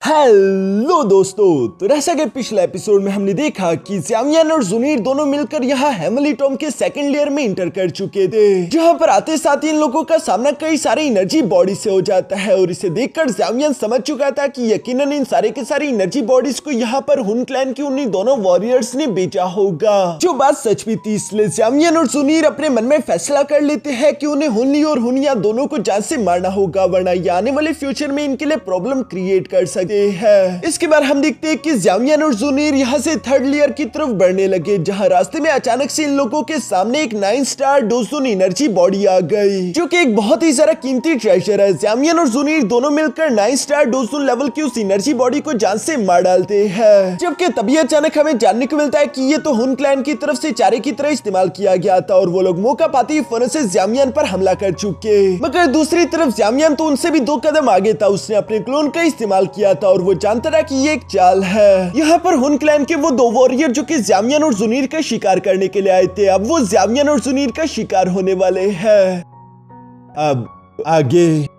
Hello दोस्तों, तो जैसा कि पिछले एपिसोड में हमने देखा कि ज़ावियन और ज़ुनिर दोनों मिलकर यहाँ हेमली टॉम के सेकंड लेयर में इंटर कर चुके थे, जहाँ पर आते साथ ही इन लोगों का सामना कई सारे एनर्जी बॉडी से हो जाता है। और इसे देखकर ज़ावियन समझ चुका था कि यकीनन इन सारे के सारी एनर्जी बॉडीज को यहाँ पर हुन क्लैन की उन्हीं दोनों वॉरियर्स ने बेचा होगा, जो बात सच भी थी। इसलिए ज़ावियन और ज़ुनिर अपने मन में फैसला कर लेते हैं कि उन्हें हुनली और हुनिया दोनों को जान से मारना होगा, वरना ये आने वाले फ्यूचर में इनके लिए प्रॉब्लम क्रिएट कर सकते है। इसके बाद हम देखते हैं कि ज़ावियन और ज़ुनिर यहाँ से थर्ड लेयर की तरफ बढ़ने लगे, जहाँ रास्ते में अचानक से इन लोगों के सामने एक 9 स्टार डोज़ुन एनर्जी बॉडी आ गई, जो कि एक बहुत ही सारा कीमती ट्रेजर है। ज़ावियन और ज़ुनिर दोनों मिलकर 9 स्टार डोज़ुन लेवल की उस एनर्जी बॉडी को जान से मार डालते हैं, जबकि तभी अचानक हमें जानने को मिलता है कि ये तो हुन क्लैन की तरफ से चारे की तरह इस्तेमाल किया गया था और वो लोग मौका पाते ही फौरन से ज़ावियन पर हमला कर चुके। मगर दूसरी तरफ ज़ावियन तो उनसे भी 2 कदम आगे था, उसने अपने क्लोन का इस्तेमाल किया था और वो जानता था कि ये एक चाल है। यहाँ पर हुन क्लैन के वो 2 वॉरियर जो कि ज़ावियन और ज़ुनिर का शिकार करने के लिए आए थे, अब वो ज़ावियन और ज़ुनिर का शिकार होने वाले हैं। अब आगे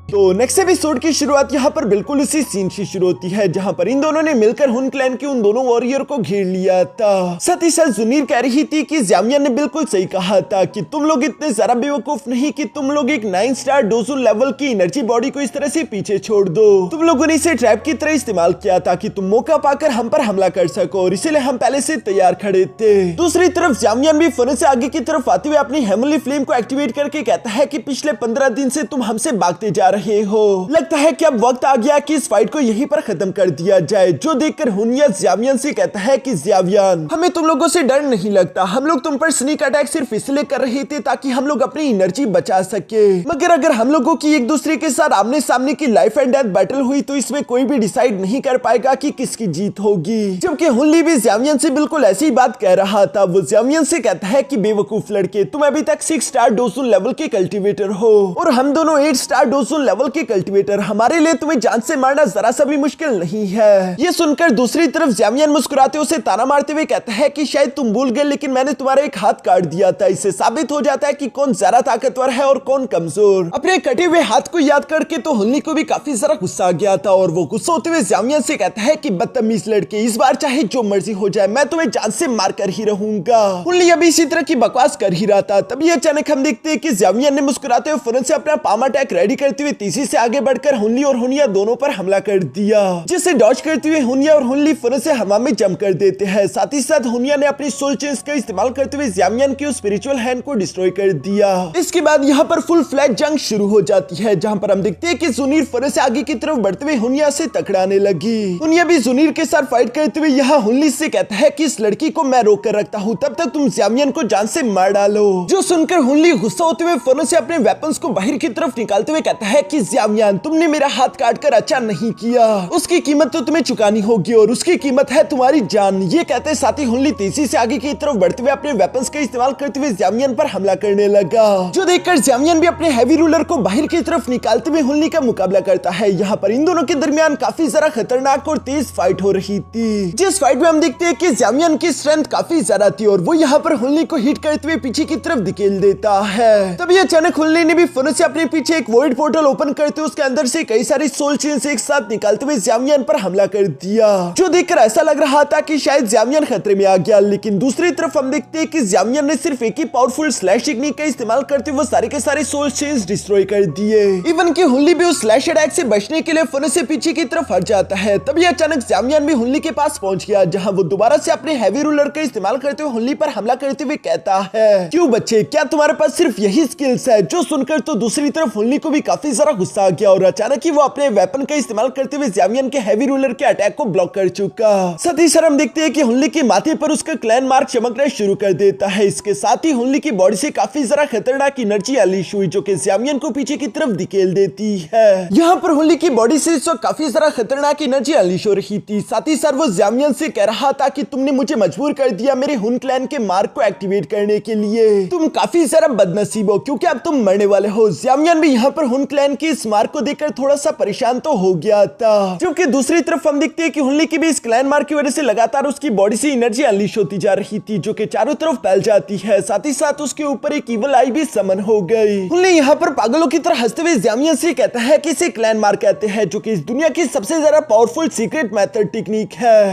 तो नेक्स्ट एपिसोड की शुरुआत यहाँ पर बिल्कुल इसी सीन से शुरू होती है, जहाँ पर इन दोनों ने मिलकर हुन क्लैन के उन दोनों वॉरियर को घेर लिया था। साथ ही साथ ज़ुनिर कह रही थी कि ज़ावियन ने बिल्कुल सही कहा था कि तुम लोग इतने जरा बेवकूफ नहीं कि तुम लोग एक 9 स्टार डोज़ुन लेवल की एनर्जी बॉडी को इस तरह से पीछे छोड़ दो। तुम लोगों ने इसे ट्रैप की तरह इस्तेमाल किया था कि तुम मौका पाकर हम पर हमला कर सको, और इसीलिए हम पहले से तैयार खड़े थे। दूसरी तरफ ज़ावियन भी फौरन से आगे की तरफ आते हुए अपनी हेमली फ्लेम को एक्टिवेट करके कहता है कि पिछले 15 दिन से तुम हमसे भागते जा रहे हो, लगता है कि अब वक्त आ गया कि इस फाइट को यहीं पर खत्म कर दिया जाए। जो देखकर हुनिया ज़ावियन से कहता है कि ज़ावियन, हमें तुम लोगों से डर नहीं लगता, हम लोग तुम पर स्नीक अटैक सिर्फ इसलिए कर रहे थे ताकि हम लोग अपनी एनर्जी बचा सके, मगर अगर हम लोगों की एक दूसरे के साथ आमने सामने की लाइफ एंड डेथ बैटल हुई तो इसमें कोई भी डिसाइड नहीं कर पाएगा कि किसकी जीत होगी। जबकि हुनली भी ज़ावियन से बिल्कुल ऐसी बात कह रहा था। वो ज़ावियन से कहता है कि बेवकूफ लड़के, तुम अभी तक 6 स्टार डोज़ुन लेवल के कल्टीवेटर हो और हम दोनों 8 स्टार डोज़ुन लेवल के कल्टीवेटर, हमारे लिए तुम्हें जान से मारना जरा सा भी मुश्किल नहीं है। ये सुनकर दूसरी तरफ ज़ावियन मुस्कुराते उसे ताना मारते हुए कहता है कि शायद तुम भूल गए, लेकिन मैंने तुम्हारा एक हाथ काट दिया था। इससे साबित हो जाता है कि कौन ज्यादा ताकतवर है और कौन कमजोर। अपने कटे हुए हाथ को याद करके तो हुनली को भी काफी सारा गुस्सा आ गया था और वो गुस्सा होते हुए ज़ावियन से कहता है कि बदतमीज लड़के, इस बार चाहे जो मर्जी हो जाए मैं तुम्हें जान से मार कर ही रहूंगा। हुनली अभी इसी तरह की बकवास कर ही रहा था, तभी अचानक हम देखते हैं कि ज़ावियन ने मुस्कुराते हुए फौरन से अपना पाम अटैक रेडी करते हुए तेजी से आगे बढ़कर हुनली और हुनिया दोनों पर हमला कर दिया, जिसे डॉज करते हुए हुनिया और हुनली फौरन से हवा में जंप कर देते हैं। साथ ही साथ हुनिया ने अपनी सोल चेंज का इस्तेमाल करते हुए ज़ावियन की स्पिरिचुअल हैंड को डिस्ट्रॉय कर दिया। इसके बाद यहाँ पर फुल फ्लैट जंग शुरू हो जाती है, जहाँ पर हम देखते हैं कि ज़ुनिर फौरन से आगे की तरफ बढ़ते हुए हुनिया से टकराने लगी। हुनिया भी ज़ुनिर के साथ फाइट करते हुए यहाँ हुनली से कहता है कि इस लड़की को मैं रोक कर रखता हूँ, तब तक तुम ज़ावियन को जान से मार डालो। जो सुनकर हुनली गुस्सा होते हुए फौरन से अपने वेपन्स को बाहर की तरफ निकालते हुए कहता है कि ज़ावियन, तुमने मेरा हाथ काटकर अच्छा नहीं किया, उसकी कीमत तो तुम्हें चुकानी होगी और उसकी कीमत है तुम्हारी जान। ये कहते साथ ही हुनली तेजी से आगे की तरफ बढ़ते हुए अपने वेपन्स का इस्तेमाल करते हुए ज़ावियन पर हमला करने लगा, जो देखकर ज़ावियन भी अपने हैवी रूलर को बाहर की तरफ निकालते हुए हुनली का मुकाबला करता है। यहाँ पर इन दोनों के दरमियान काफी ज्यादा खतरनाक और तेज फाइट हो रही थी, जिस फाइट में हम देखते हैं कि ज़ावियन की स्ट्रेंथ काफी ज्यादा थी और वो यहाँ पर हुनली को हिट करते हुए पीछे की तरफ धकेल देता है। तभी अचानक हुनली ने भी फौरन से अपने पीछे एक वॉइड पोर्टल ओपन करते हुए उसके अंदर से कई सारी सोल चेन्स एक साथ निकालते हुए ज़ावियन पर हमला कर दिया, जो देखकर ऐसा लग रहा था कि शायद ज़ावियन खतरे में आ गया। लेकिन दूसरी तरफ हम देखते हैं कि ज़ावियन ने सिर्फ एक ही पावरफुल स्लैश टेक्निक का इस्तेमाल करते हुए सारे के सारे सोल चेन्स डिस्ट्रॉय कर दिए। इवन कि हुनली भी उस स्लैश अटैक से बचने के लिए फौरन से पीछे की तरफ हट जाता है। तभी अचानक ज़ावियन भी हुनली के पास पहुंच गया, जहां वो दोबारा से अपने हैवी रूलर का इस्तेमाल करते हुए हुनली पर हमला करते हुए कहता है, क्यों बच्चे, क्या तुम्हारे पास सिर्फ यही स्किल्स है? जो सुनकर तो दूसरी तरफ हुनली को भी काफी सारा गुस्सा आ गया और अचानक ही वो अपने वेपन का इस्तेमाल करते हुए ज़ावियन के हैवी रूलर के अटैक को ब्लॉक कर चुका। साथ ही साथ हम देखते हैं कि हुनली के माथे पर उसका क्लैन मार्क चमकना शुरू कर देता है। इसके साथ ही हुनली की बॉडी से काफी ज्यादा खतरनाक एनर्जी अनलीश हुई, जो कि ज़ावियन को पीछे की तरफ धकेल देती है। यहाँ पर हुनली की बॉडी से इस वक्त काफी ज्यादा खतरनाक एनर्जी अनलीश हो रही थी। साथ ही साथ वो ज़ावियन से कह रहा था कि तुमने मुझे मजबूर कर दिया मेरे हुन क्लैन के मार्क को एक्टिवेट करने के लिए, तुम काफी ज्यादा बदनसीब हो क्योंकि अब तुम मरने वाले हो। ज़ावियन भी यहाँ पर हुन क्लैन क्लैन की इस मार्क को देखकर थोड़ा सा परेशान तो हो गया था। जबकि दूसरी तरफ हम देखते हैं कि हुनली की भी इस क्लैन मार्क की वजह से लगातार उसकी बॉडी से एनर्जी अनलीश होती जा रही थी, जो कि चारों तरफ फैल जाती है। साथ ही साथ उसके ऊपर एक इविल आई भी समन हो गई। हुनली यहाँ पर पागलों की तरह हंसते हुए ज़ामियन से कहता है कि इसे क्लैन मार्क कहते हैं, जो कि इस दुनिया की सबसे ज्यादा पावरफुल सीक्रेट मेथड टेक्निक है।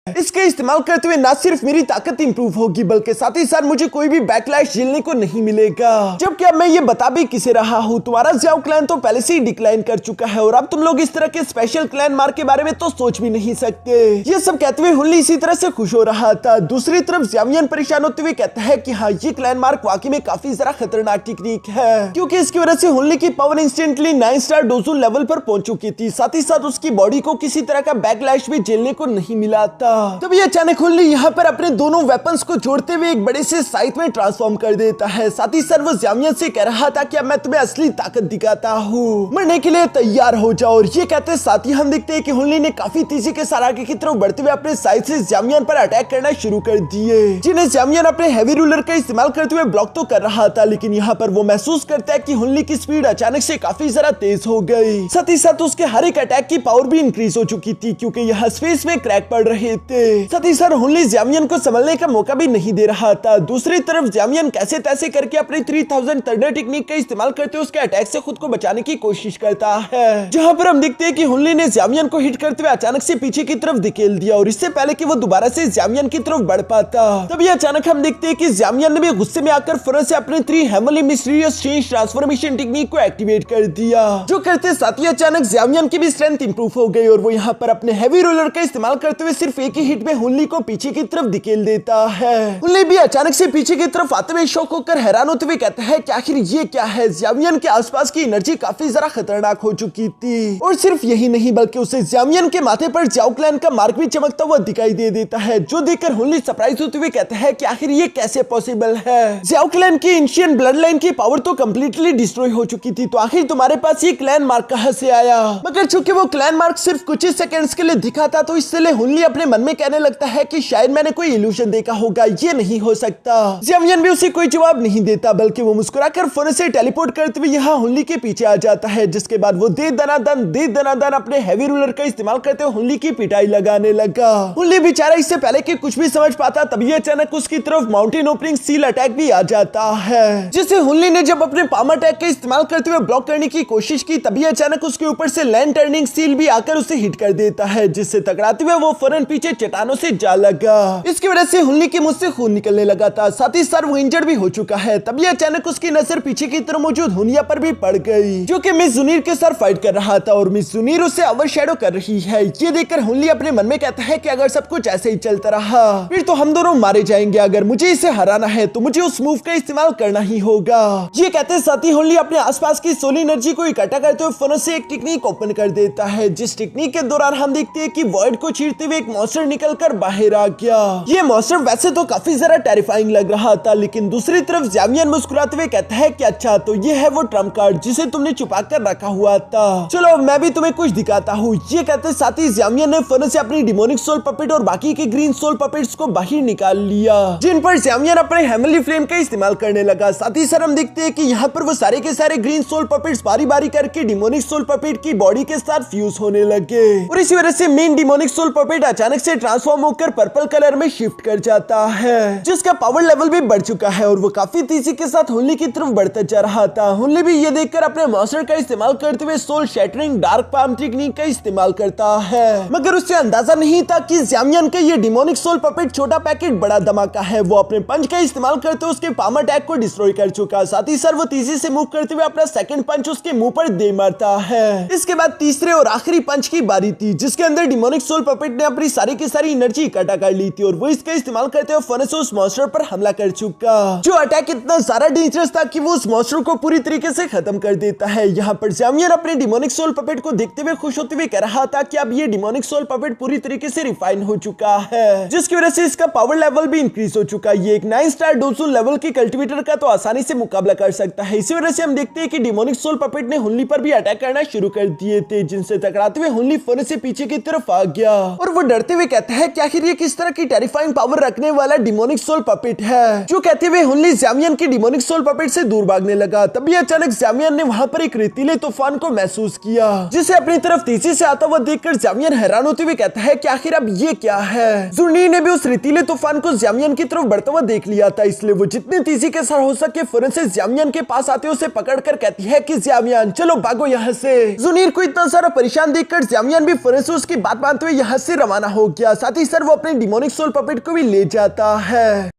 इसके इस्तेमाल करते हुए ना सिर्फ मेरी ताकत इंप्रूव होगी, बल्कि साथ ही साथ मुझे कोई भी बैकलैश झेलने को नहीं मिलेगा। जबकि अब मैं ये बता भी किसे रहा हूँ, तुम्हारा ज़्याओ क्लैन तो पहले से ही डिक्लाइन कर चुका है और अब तुम लोग इस तरह के स्पेशल क्लैन मार्क के बारे में तो सोच भी नहीं सकते। ये सब कहते हुए हुनली इसी तरह से खुश हो रहा था। दूसरी तरफ ज़ामियन परेशान होते हुए कहता है कि हाँ, ये क्लैन मार्क वाकई में काफी जरा खतरनाक टेक्निक है, क्योंकि इसकी वजह से हुनली की पावर इंस्टेंटली 9 स्टार डोजू लेवल पर पहुंच चुकी थी। साथ ही साथ उसकी बॉडी को किसी तरह का बैकलैश भी झेलने को नहीं मिला था। तभी अचानक हुनली यहाँ पर अपने दोनों वेपन्स को जोड़ते हुए एक बड़े से साइज में ट्रांसफॉर्म कर देता है। साथ ही साथ वो ज़ामियन से कह रहा था कि अब मैं तुम्हें असली ताकत दिखाता हूँ, मरने के लिए तैयार हो जाओ। और ये कहते साथ ही हम देखते हैं कि हुनली ने काफी तेजी के साथ आगे की तरफ बढ़ते हुए अपने साइड से ज़ामियन पर अटैक करना शुरू कर दिए, जिन्हें ज़ामियन अपने हैवी रूलर का इस्तेमाल करते हुए ब्लॉक तो कर रहा था, लेकिन यहाँ पर वो महसूस करता है कि हुनली की स्पीड अचानक से काफी जरा तेज हो गई। साथ ही साथ उसके हर एक अटैक की पावर भी इंक्रीज हो चुकी थी, क्योंकि यहाँ स्पेस में क्रैक पड़ रहे थे। साथ ही साथ हुनली ज़ामियन को संभलने का मौका भी नहीं दे रहा था। दूसरी तरफ ज़ामियन कैसे तैसे करके अपनी 3000 थंडर टेक्निक का इस्तेमाल करते हुए उसके अटैक से खुद को बचाने की कोशिश करता है, जहां पर हम देखते हैं कि हुनली ने ज़ामियन को हिट करते हुए अचानक से पीछे की तरफ धकेल दिया, और इससे पहले कि वो दोबारा से ज़ामियन की तरफ बढ़ पाता, तभी अचानक हम देखते हैं कि ज़ामियन ने भी गुस्से में आकर फौरन से अपने 3 heavenly mysterious change transformation technique को एक्टिवेट कर दिया, जो करते साथ ही अचानक ज़ामियन की भी स्ट्रेंथ इंप्रूव हो गई और वो यहाँ पर अपने हैवी रोलर का इस्तेमाल करते हुए सिर्फ एक ही हिट में हुनली को पीछे की तरफ धकेल देता है। हुनली भी अचानक से पीछे की तरफ आते हुए शॉक होकर हैरान होते हुए कहता है कि आखिर ये क्या है। ज़ामियन के आसपास की एनर्जी काफी जरा खतरनाक हो चुकी थी, और सिर्फ यही नहीं बल्कि उसे ज़ामियन के माथे पर ज़्याओ क्लैन का मार्क भी चमकता हुआ दिखाई दे देता है, जो देखकर हुनली सरप्राइज होते हुए कहता है कि आखिर ये कैसे पॉसिबल है। ज़्याओ क्लैन की एंशिएंट ब्लड लाइन की पावर तो कंप्लीटली डिस्ट्रॉय हो चुकी थी, तो आखिर तुम्हारे पास ये क्लैन मार्क कहां से आया। मगर चूंकि वो क्लैन मार्क सिर्फ कुछ ही सेकंड्स के लिए दिखा था, तो इसलिए हुनली अपने मन में कहने लगता है कि शायद मैंने कोई इल्यूजन देखा होगा, ये नहीं हो सकता। ज़ामियन भी उसे कोई जवाब नहीं देता, बल्कि वो मुस्कुराकर फौरन से टेलीपोर्ट करते हुए यहाँ हुनली के पीछे आ जाता है, जिसके बाद वो दे दनादन अपने हैवी रूलर का इस्तेमाल करते हुए हुनली की पिटाई लगाने लगा। हुनली बेचारा इससे पहले कि कुछ भी समझ पाता, तभी अचानक उसकी तरफ माउंटेन ओपनिंग सील अटैक भी आ जाता है, जिसे हुनली ने जब अपने पाम अटैक का इस्तेमाल करते हुए ब्लॉक करने की कोशिश की, तभी अचानक उसके ऊपर से लैंड टर्निंग सील भी आकर उसे हिट कर देता है, जिससे टकराते हुए वो फौरन पीछे चट्टानों से जा लगा। इसकी वजह से हुनली के मुंह से खून निकलने लगा था, साथ ही साथ वो इंजर्ड भी हो चुका है। तभी अचानक उसकी नजर पीछे की तरफ मौजूद हुनिया पर भी पड़ गई, जो कि मिस जुनीर के साथ फाइट कर रहा था, और मिस जुनीर उसे ओवरशैडो कर रही है। ये देखकर हुनली अपने मन में कहता है कि अगर सब कुछ ऐसे ही चलता रहा फिर तो हम दोनों मारे जाएंगे। अगर मुझे इसे हराना है तो मुझे उस मूव का इस्तेमाल करना ही होगा। ये कहते साथ ही हुनली अपने आसपास की सोल एनर्जी को इकट्ठा करते हुए फौरन से एक टेक्निक ओपन कर देता है, जिस टेक्निक के दौरान हम देखते हैं कि वॉइड को चीरते हुए एक मॉन्स्टर निकलकर बाहर आ गया। ये मॉन्स्टर वैसे तो काफी जरा टेरिफाइंग लग रहा था, लेकिन दूसरी तरफ ज़ामियन मुस्कुराते हुए कहता है कि अच्छा, तो ये है वो ट्रम्प कार्ड जिसे तुमने छुपा कर रखा हुआ था, चलो मैं भी तुम्हें कुछ दिखाता हूँ। ये कहते साथ ही ज़ामियन ने फौरन से अपनी डिमोनिक सोल पपेट और बाकी के ग्रीन सोल पपेट्स को बाहर निकाल लिया, जिन पर ज़ामियन अपने हेवनली फ्लेम का इस्तेमाल करने लगा। साथ ही साथ हम देखते हैं कि यहाँ पर वो सारे के सारे ग्रीन सोल पपेट्स बारी बारी करके डिमोनिक सोल पपेट की बॉडी के साथ फ्यूज होने लगे, और इसी वजह से मेन डिमोनिक सोल पपेट अचानक से ट्रांसफॉर्म होकर पर्पल कलर में शिफ्ट कर जाता है, जिसका पावर लेवल भी बढ़ चुका है, और वो काफी तेजी के साथ हुनली की तरफ बढ़ता जा रहा था। हुनली भी ये देखकर अपने मॉन्स्टर का इस्तेमाल करते हुए soul shattering dark palm technique का इस्तेमाल करता है, मगर उससे अंदाजा नहीं था कि ज़ामियन का ये डिमोनिक सोल पपेट छोटा पैकेट बड़ा धमाका है। वो अपने पंच का इस्तेमाल करते हुए उसके पाम अटैक को डिस्ट्रॉय कर चुका। साथ ही साथ वो तेजी से मूव करते हुए अपना सेकंड पंच उसके मुंह पर दे मारता है। इसके बाद तीसरे और आखिरी पंच की बारी थी, जिसके अंदर डिमोनिक सोल पपेट ने अपनी सारी की सारी एनर्जी इकट्ठा कर ली थी, और वो इसका इस्तेमाल करते हुए फौरन से उस मॉन्स्टर पर हमला कर चुका, जो अटैक इतना ज्यादा डेंजरस था कि वो उस मॉन्स्टर को पूरी तरीके से खत्म कर देता है। यहाँ पर ज़ामियन अपने डिमोनिक सोल पपेट को देखते हुए खुश होते हुए कह रहा था कि अब ये डिमोनिक सोल पपेट पूरी तरीके से रिफाइन हो चुका है, जिसकी वजह से इसका पावर लेवल भी इंक्रीज हो चुका है। ये एक 9 स्टार डोजू लेवल की कल्टिवेटर का तो आसानी से मुकाबला कर सकता है। इसी वजह से हम देखते हैं कि डिमोनिक सोल पपेट ने हुनली पर भी अटैक करना शुरू कर दिए थे, जिनसे टकराते हुए हुनली फौरन से पीछे की तरफ आ गया, और वो डरते हुए कहता है कि आखिर ये किस तरह की टेरिफाइंग पावर रखने वाला डिमोनिक सोल पपेट है। जो कहते हुए हुनली ज़्यामियन की डिमोनिक सोल पपेट से दूर भागने लगा। तभी अचानक ज़्यामियन ने वहां पर एक रेतीले तूफान को महसूस किया, जिसे अपनी तरफ तेजी से आता हुआ देखकर ज़्यामियन हैरान होते हुए कहता है कि आखिर अब ये क्या है। ज़ुनीर ने भी उस रेतीले तूफान को ज़्यामियन की तरफ बढ़ता हुआ देख लिया था, इसलिए वो जितनी तेजी के साथ हो सके फौरन से ज़्यामियन के पास आते उसे पकड़कर कहती है कि ज़्यामियन चलो भागो यहाँ से। ज़ुनीर को इतना सारा परेशान देखकर ज़्यामियन भी फौरन से उसकी बात मानते हुए यहाँ से रवाना हो गया। साथ ही सर वो अपने डिमोनिक सोल पपेट को भी ले जाता है।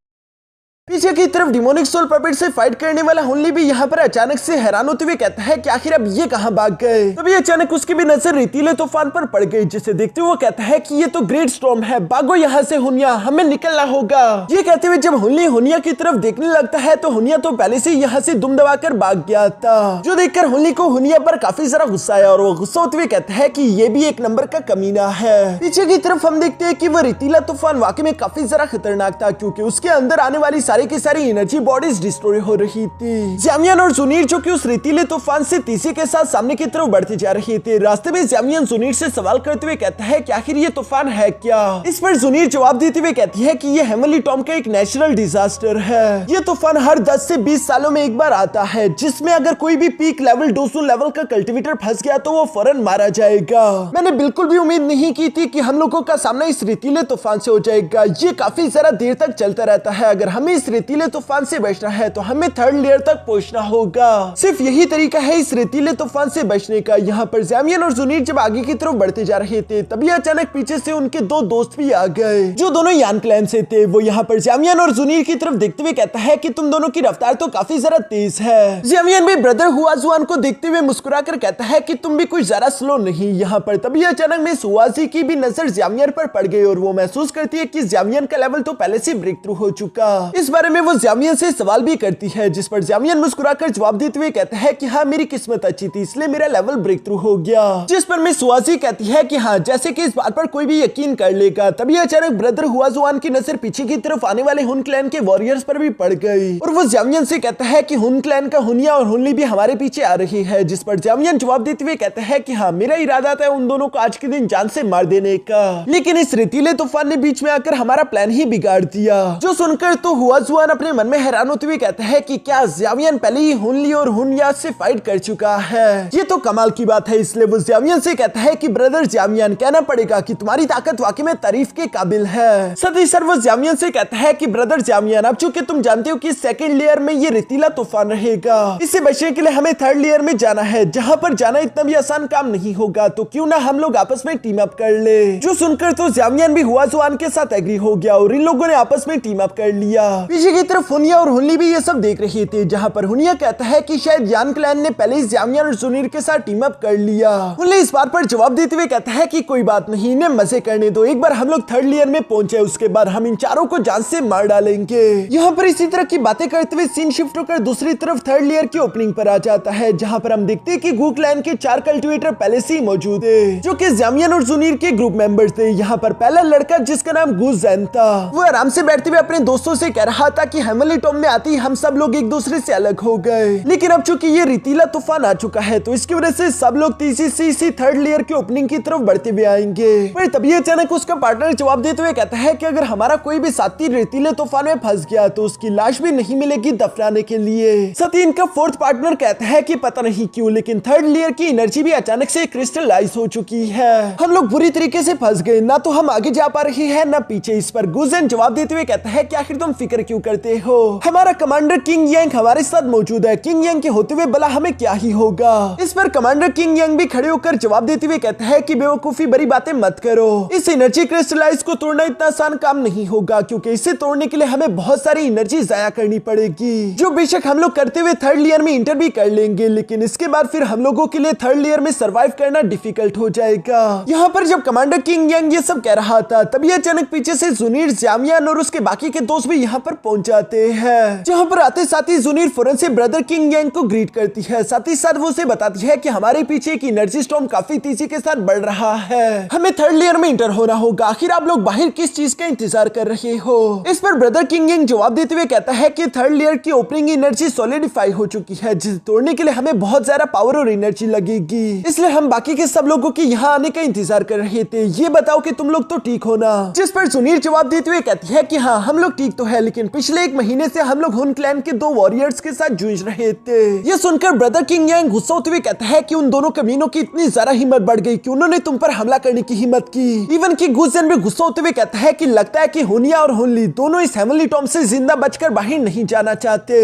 पीछे की तरफ डिमोनिक सोल पपेट से फाइट करने वाला हुनली भी यहाँ पर अचानक से हैरान होते हुए कहता है कि आखिर अब ये कहाँ भाग गए। तभी अचानक उसकी भी नजर रेतीले तूफान पर पड़ गई, जिसे देखते हुए वो कहता है कि ये तो ग्रेट स्टॉर्म है, भागो यहाँ से हुनिया, हमें निकलना होगा। ये कहते हुए जब हुनली हुनिया की तरफ देखने लगता है तो हुनिया तो पहले से यहाँ से दुम दबाकर भाग गया था, जो देखकर हुनली को हुनिया पर काफी सारा गुस्सा आया और वो गुस्सा होते हुए कहता है कि ये भी एक नंबर का कमीना है। पीछे की तरफ हम देखते हैं कि वो रेतीला तूफान वाकई में काफी ज्यादा खतरनाक था, क्योंकि उसके अंदर आने वाली सारी की सारी एनर्जी बॉडीज डिस्ट्रॉय हो रही थी। ज़्यामियन और ज़ुनीर जो कि उस रेतीले तूफान से तेजी के साथ सामने की तरफ बढ़ते जा रहे थे। रास्ते में ज़्यामियन ज़ुनीर से सवाल करते हुए कहता है कि आखिर ये तूफान है क्या। इस पर ज़ुनीर जवाब देते हुए कहती है कि ये हेवनली टॉम का एक नेचुरल डिजास्टर है। ये तूफान हर 10 से 20 सालों में एक बार आता है, जिसमें अगर कोई भी पीक लेवल डोसू लेवल का कल्टीवेटर फंस गया तो वो फौरन मारा जाएगा। मैंने बिल्कुल भी उम्मीद नहीं की थी कि हम लोगों का सामना इस रेतीले तूफान से हो जाएगा। ये काफी ज्यादा देर तक चलता रहता है। अगर हमें इस रेतीले तूफान से बचना है तो हमें 3rd लेयर तक पहुंचना होगा। सिर्फ यही तरीका है इस रेतीले तूफान से बचने का। यहाँ पर ज़्यामियन और ज़ुनीर जब आगे की तरफ बढ़ते जा रहे थे तभी अचानक पीछे से उनके 2 दोस्त भी आ गए, जो दोनों यान क्लैन से थे। वो यहाँ पर ज़्यामियन और ज़ुनीर की तरफ देखते हुए कहता है कि तुम दोनों की रफ्तार तो काफी ज्यादा तेज है। ज़्यामियन भी ब्रदर हुआजुआन को देखते हुए मुस्कुराकर कहता है कि तुम भी कुछ ज्यादा स्लो नहीं। यहाँ पर तभी अचानक मिस हुआजी की भी नजर ज़्यामियन पर पड़ गई और वो महसूस करती है कि ज़्यामियन का लेवल तो पहले से ब्रेक थ्रू हो चुका। इस बारे में वो ज़्यामियन से सवाल भी करती है, जिस पर ज़्यामियन मुस्कुराकर जवाब देते हुए कहता है कि हाँ मेरी किस्मत अच्छी थी इसलिए मेरा लेवल ब्रेक थ्रू हो गया। जिस पर मिस हुआजी कहती है कि हाँ जैसे कि इस बात पर कोई भी यकीन कर लेगा। तभी अचानक ब्रदर हुआजुआन की नजर पीछे की तरफ आने वाले हुन क्लैन के वॉरियर्स पर भी पड़ गई और वो ज़्यामियन से कहता है कि हुन क्लैन का हुनिया और हुनली भी हमारे पीछे आ रही है। जिस पर ज़्यामियन जवाब देते हुए कहता है कि हाँ मेरा इरादा था उन दोनों को आज के दिन जान से मार देने का, लेकिन इस रेतीले तूफान ने बीच में आकर हमारा प्लान ही बिगाड़ दिया। जो सुनकर तो हुआजुआन अपने मन में हैरान होते हुए कहता है कि क्या ज़्यामियन पहले ही हुनली और हुनिया से फाइट कर चुका है। ये तो कमाल की बात है। इसलिए वो ज़्यामियन से कहता है कि ब्रदर ज़्यामियन कहना पड़ेगा कि तुम्हारी ताकत वाकई में तारीफ के काबिल है। साथ ही सर वो ज़्यामियन से कहता है कि ब्रदर ज़्यामियन अब चूंकि तुम जानते हो कि 2nd लेयर में ये रेतीला तूफान रहेगा, इससे बचने के लिए हमें 3rd लेयर में जाना है, जहाँ पर जाना इतना भी आसान काम नहीं होगा। तो क्यों ना हम लोग आपस में टीम अप कर ले। जो सुनकर तो ज़्यामियन भी हुआजुआन के साथ एग्री हो गया और इन लोगों ने आपस में टीम अप कर लिया। पीछे की तरफ हुनिया और हुनली भी ये सब देख रहे थे, जहाँ पर हुनिया कहता है कि शायद यान क्लैन ने पहले ही ज़्यामियन और ज़ुनीर के साथ टीम अप कर लिया। हुनली इस बात पर जवाब देते हुए कहता है कि कोई बात नहीं, इन्हें मजे करने दो। एक बार हम लोग 3rd लेयर में पहुंचे उसके बाद हम इन चारों को जान से मार डालेंगे। यहाँ पर इसी तरह की बातें करते हुए सीन शिफ्ट होकर दूसरी तरफ 3rd लेयर की ओपनिंग पर आ जाता है, जहाँ पर हम देखते हैं कि गू क्लैन के 4 कल्टिवेटर पहले से ही मौजूद है, जो कि ज़्यामियन और ज़ुनीर के ग्रुप मेंबर्स थे। यहाँ पर पहला लड़का जिसका नाम गू ज़ैन था, वो आराम से बैठते हुए अपने दोस्तों से कह रहा था कि हेवनली टॉम में आती हम सब लोग एक दूसरे से अलग हो गए, लेकिन अब चूंकि ये रेतीला तूफान आ चुका है तो इसकी वजह से सब लोग तेजी से इसी 3rd लेयर की ओपनिंग की तरफ बढ़ते हुए आएंगे। पर तभी अचानक उसका पार्टनर जवाब देते हुए कहता है कि अगर हमारा कोई भी साथी रेतीले तूफान में फंस गया तो उसकी लाश भी नहीं मिलेगी दफनाने के लिए। साथ ही इनका 4th पार्टनर कहता है कि पता नहीं क्यों लेकिन 3rd लेयर की एनर्जी भी अचानक से क्रिस्टलाइज हो चुकी है। हम लोग बुरी तरीके से फंस गए, ना तो हम आगे जा पा रहे हैं ना पीछे। इस पर गू ज़ैन जवाब देते हुए कहता है कि आखिर तुम फिक्र क्यों करते हो, हमारा कमांडर किंग यांग हमारे साथ मौजूद है, किंग यांग के होते हुए भला हमें क्या ही होगा। इस पर कमांडर किंग यांग भी खड़े होकर जवाब देते हुए कहता है कि बेवकूफी भरी बातें मत करो, इस एनर्जी क्रिस्टलाइज को तोड़ना इतना आसान काम नहीं होगा, क्योंकि इसे तोड़ने के लिए हमें बहुत सारी एनर्जी जाया करनी पड़ेगी, जो बेशक हम लोग करते हुए 3rd लेयर में इंटर भी कर लेंगे, लेकिन इसके बाद फिर हम लोगों के लिए 3rd लेयर में सर्वाइव करना डिफिकल्ट हो जाएगा। यहाँ पर जब कमांडर किंग यांग ये सब कह रहा था तभी अचानक पीछे से ज़ुनीर, ज़्यामियन और उसके बाकी के दोस्त भी यहाँ पर पहुंच जाते हैं। जहां पर आते साथ ही जुनीर फौरन से ब्रदर किंग यांग को ग्रीट करती है, साथ ही साथ वो उसे बताती है कि हमारे पीछे एक एनर्जी स्टॉर्म काफी तेजी के साथ बढ़ रहा है, हमें थर्ड लेयर में इंटर होना होगा। आखिर आप लोग बाहर किस चीज का इंतजार कर रहे हो? इस पर ब्रदर किंग यांग जवाब देते हुए कहता है कि थर्ड लेयर की ओपनिंग एनर्जी सॉलिडिफाई हो चुकी है, जिसे तोड़ने के लिए हमें बहुत ज्यादा पावर और एनर्जी लगेगी, इसलिए हम बाकी के सब लोगों के यहाँ आने का इंतजार कर रहे थे। ये बताओ कि तुम लोग तो ठीक हो ना? जिस पर जुनीर जवाब देते हुए कहती है कि हाँ, हम लोग ठीक तो है, लेकिन पिछले 1 महीने से हम लोग हुन क्लैन के 2 वॉरियर्स के साथ जूझ रहे थे। ये सुनकर ब्रदर किंग यांग गुस्सा होते हुए कहता है कि उन दोनों कमीनों की इतनी ज्यादा हिम्मत बढ़ गई कि उन्होंने तुम पर हमला करने की हिम्मत की। इवन की गुजन भी गुस्सा होते हुए कहता है कि लगता है कि हुनिया और हुनली दोनों इस हेमली टॉम से जिंदा बचकर बाहर नहीं जाना चाहते।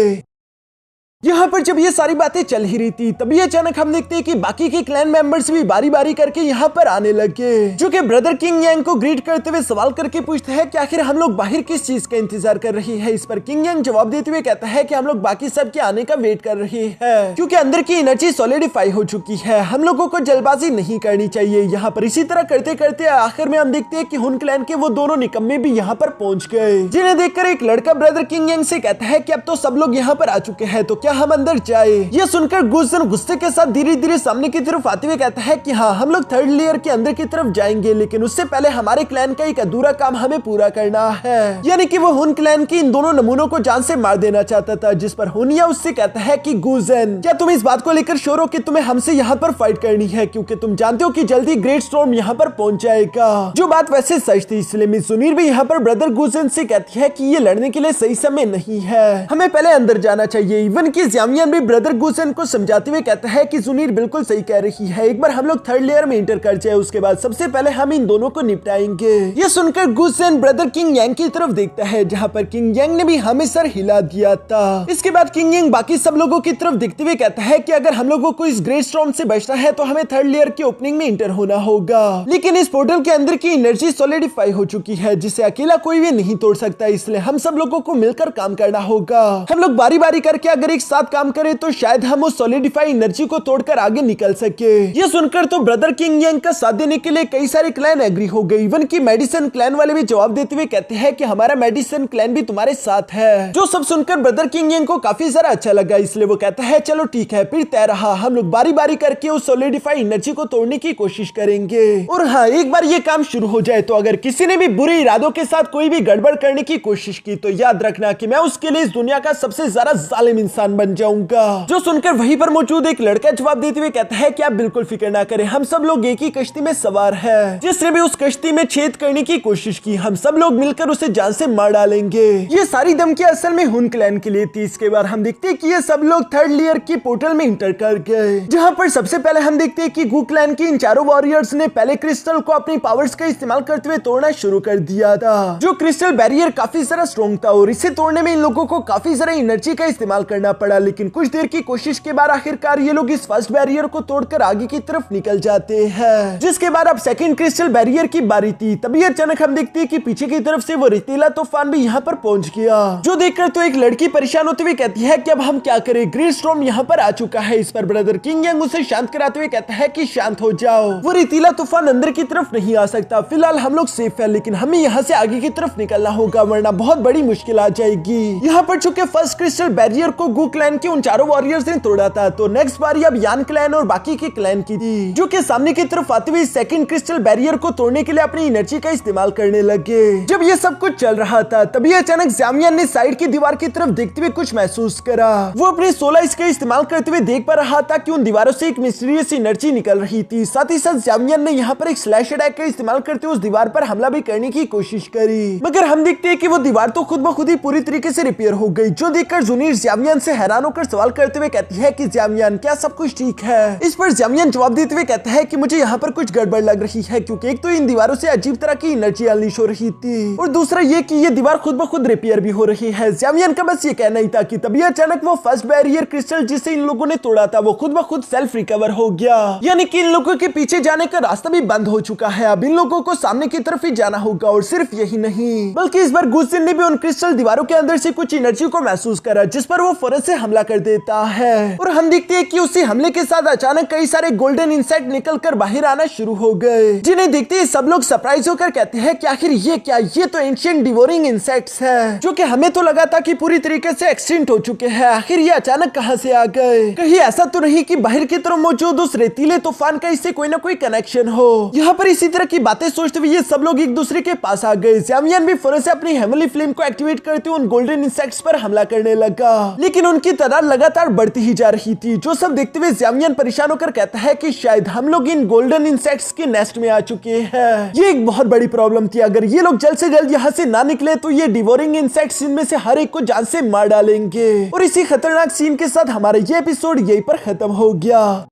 यहाँ पर जब ये सारी बातें चल ही रही थी, तभी अचानक हम देखते हैं कि बाकी के क्लैन मेंबर्स भी बारी बारी करके यहाँ पर आने लगे, जो कि ब्रदर किंग यांग को ग्रीट करते हुए सवाल करके पूछते हैं कि आखिर हम लोग बाहर किस चीज का इंतजार कर रही है। इस पर किंग यांग जवाब देते हुए कहता है कि हम लोग बाकी सब के आने का वेट कर रहे हैं, क्योंकि अंदर की एनर्जी सॉलिडिफाई हो चुकी है, हम लोगों को जल्दबाजी नहीं करनी चाहिए। यहाँ पर इसी तरह करते करते आखिर में हम देखते हैं कि हुन क्लैन के वो दोनों निकम्मे भी यहाँ पर पहुंच गए, जिन्हें देखकर एक लड़का ब्रदर किंग यांग से कहता है कि अब तो सब लोग यहाँ पर आ चुके हैं, तो क्या हम अंदर जाए? यह सुनकर गुजन गुस्से के साथ धीरे धीरे सामने की तरफ आते हुए कहता है कि हाँ, हम लोग थर्ड लेयर के अंदर की तरफ जाएंगे, लेकिन उससे पहले हमारे क्लैन का एक अधूरा काम हमें पूरा करना है। यानी कि वो हुन क्लैन की इन दोनों नमूनों को जान से मार देना चाहता था, जिस पर हुनिया उससे कहता है कि गुजन, क्या तुम इस बात को लेकर श्योर हो कि तुम्हें हमसे यहाँ पर फाइट करनी है, क्योंकि तुम जानते हो कि जल्दी ग्रेट स्टॉर्म यहाँ पर पहुंच जाएगा। जो बात वैसे सच थी, इसलिए मिस जुनीर भी यहाँ पर ब्रदर गुजन से कहती है कि ये लड़ने के लिए सही समय नहीं है, हमें पहले अंदर जाना चाहिए। इवन की ज़ामियान भी ब्रदर गुजन को समझाते हुए कहता है कि जुनीर बिल्कुल सही कह रही है, एक बार हम लोग थर्ड लेयर में इंटर कर जाए, उसके बाद सबसे पहले हम इन दोनों को निपटाएंगे। ये सुनकर गुजन ब्रदर किंग यांग की तरफ देखता है, जहाँ पर किंग यांग ने भी हमें सर हिला दिया था। इसके बाद किंग यांग बाकी सब लोगों की तरफ देखते हुए कहता है कि अगर हम लोगों को इस ग्रेट स्टॉर्म से बचना है तो हमें थर्ड लेयर की ओपनिंग में इंटर होना होगा, लेकिन इस पोर्टल के अंदर की एनर्जी सॉलिडिफाई हो चुकी है, जिसे अकेला कोई भी नहीं तोड़ सकता, इसलिए हम सब लोगों को मिलकर काम करना होगा। हम लोग बारी बारी करके अगर एक साथ काम करें तो शायद हम उस सॉलिडिफाई एनर्जी को तोड़कर आगे निकल सके। ये सुनकर तो ब्रदर किंग यांग का साथ देने के लिए कई सारे क्लैन एग्री हो गए। इवन की मेडिसिन क्लैन वाले भी जवाब देते हुए कहते हैं कि हमारा मेडिसिन क्लैन भी तुम्हारे साथ है। जो सब सुनकर ब्रदर किंग यांग को काफी सारा अच्छा लगा, इसलिए वो कहता है चलो ठीक है, फिर तय रहा, हम लोग बारी बारी करके उस सॉलिडिफाई एनर्जी को तोड़ने की कोशिश करेंगे। और हाँ, एक बार ये काम शुरू हो जाए तो अगर किसी ने भी बुरे इरादों के साथ कोई भी गड़बड़ करने की कोशिश की तो याद रखना कि मैं उसके लिए इस दुनिया का सबसे ज्यादा जालिम इंसान बन जाऊंगा। जो सुनकर वहीं पर मौजूद एक लड़का जवाब देते हुए कहता है कि आप बिल्कुल फिक्र ना करें, हम सब लोग एक ही कश्ती में सवार है, जिसने भी उस कश्ती में छेद करने की कोशिश की हम सब लोग मिलकर उसे जान से मार डालेंगे। ये सारी धमकी असल में हुन क्लैन के लिए थी। इसके बाद हम देखते हैं कि ये सब लोग थर्ड लेयर की पोर्टल में इंटर कर गए, जहां पर सबसे पहले हम देखते हैं कि गू क्लैन की इन चारों वॉरियर्स ने पहले क्रिस्टल को अपनी पावर्स का इस्तेमाल करते हुए तोड़ना शुरू कर दिया था। जो क्रिस्टल बैरियर काफी सारा स्ट्रॉन्ग था और इसे तोड़ने में इन लोगों को काफी सारा एनर्जी का इस्तेमाल करना पड़ा, लेकिन कुछ देर की कोशिश के बाद आखिरकार ये लोग इस फर्स्ट बैरियर को तोड़कर आगे की तरफ निकल जाते हैं। जिसके बाद अब सेकंड क्रिस्टल बैरियर की बारी थी। तभी अचानक हम देखते हैं कि पीछे की तरफ से वो रेतीला तूफान भी यहाँ पर पहुंच गया, जो देखकर तो एक लड़की परेशान होते हुए कहती है कि अब हम क्या करें, ग्रेट स्टॉर्म यहाँ पर आ चुका है। इस पर ब्रदर किंग यांग उसे शांत कराते हुए कहता है कि शांत हो जाओ, वो रेतीला तूफान अंदर की तरफ नहीं आ सकता, फिलहाल हम लोग सेफ है, लेकिन हमें यहाँ से आगे की तरफ निकलना होगा वरना बहुत बड़ी मुश्किल आ जाएगी। यहाँ पर चूंकि फर्स्ट क्रिस्टल बैरियर को गू क्लैन के उन चारों वॉरियर्स ने तोड़ा था, तो नेक्स्ट बारी अब यान क्लैन और बाकी के क्लैन की थी, जो कि सामने की तरफ आते हुए सेकंड क्रिस्टल बैरियर को तोड़ने के लिए अपनी एनर्जी का इस्तेमाल करने लगे। जब ये सब कुछ चल रहा था तभी अचानक ज़ामियान ने साइड की दीवार की तरफ देखते हुए कुछ महसूस करा। वो अपने 16 इसका इस्तेमाल करते हुए देख पा रहा था कि उन दीवारों से एक मिस्टीरियस एनर्जी निकल रही थी। साथ ही साथ ज़ामियान ने यहाँ पर एक स्लैश अटैक का इस्तेमाल करते हुए उस दीवार पर हमला भी करने की कोशिश करी, मगर हम देखते हैं कि वो दीवार तो खुद ब खुद ही पूरी तरीके से रिपेयर हो गई, जो देखकर जुनीर ज़ामियान से हैरान होकर सवाल करते हुए कहती है कि ज़ामियान क्या सब कुछ ठीक है? इस पर ज़ामियान जवाब देते हुए कहता है कि मुझे यहाँ पर कुछ गड़बड़ लग रही है, क्योंकि एक तो इन दीवारों से अजीब तरह की एनर्जी अनलीश हो रही थी और दूसरा ये कि ये दीवार खुद ब खुद रिपेयर भी हो रही है। ज़ामियान का बस ये कहना ही था कि तभी अचानक वो फर्स्ट बैरियर क्रिस्टल जिसे इन लोगों ने तोड़ा था वो खुद ब खुद सेल्फ रिकवर हो गया, यानी कि इन लोगों के पीछे जाने का रास्ता भी बंद हो चुका है। अब इन लोगों को सामने की तरफ ही जाना होगा। और सिर्फ यही नहीं बल्कि इस बार गुजन ने भी उन क्रिस्टल दीवारों के अंदर से कुछ एनर्जी को महसूस करा, जिस पर वो फौरन से हमला कर देता है और हम देखते हैं कि उसी हमले के साथ अचानक कई सारे गोल्डन इंसेक्ट निकलकर बाहर आना शुरू हो गए, जिन्हें देखते ही सब लोग सरप्राइज होकर कहते हैं कि आखिर ये क्या, ये तो एंशिएंट डिवोरिंग इंसेक्ट्स है, जो कि हमें तो लगा था कि पूरी तरीके से एक्सटिंक्ट हो चुके हैं। आखिर ये अचानक कहां से आ गए? कहीं ऐसा तो नहीं कि बाहर की तरफ मौजूद उस रेतीले तूफान का इससे कोई ना कोई कनेक्शन हो? यहाँ पर इसी तरह की बातें सोचते हुए ये सब लोग एक दूसरे के पास आ गए। ज़्यामियन भी फौरन से अपनी हेवनली फ्लेम को एक्टिवेट करते हुए उन गोल्डन इंसेक्ट्स पर हमला करने लगा, लेकिन उनकी तादाद लगातार बढ़ती ही जा रही थी, जो सब देखते हुए ज़्यामियन परेशान होकर कहता है कि शायद हम लोग इन गोल्डन इंसेक्ट्स के नेस्ट में आ चुके हैं। ये एक बहुत बड़ी प्रॉब्लम थी। अगर ये लोग जल्द से जल्द यहाँ से ना निकले तो ये डिवोरिंग इंसेक्ट्स इनमें से हर एक को जान से मार डालेंगे। और इसी खतरनाक सीन के साथ हमारा ये एपिसोड यहीं पर खत्म हो गया।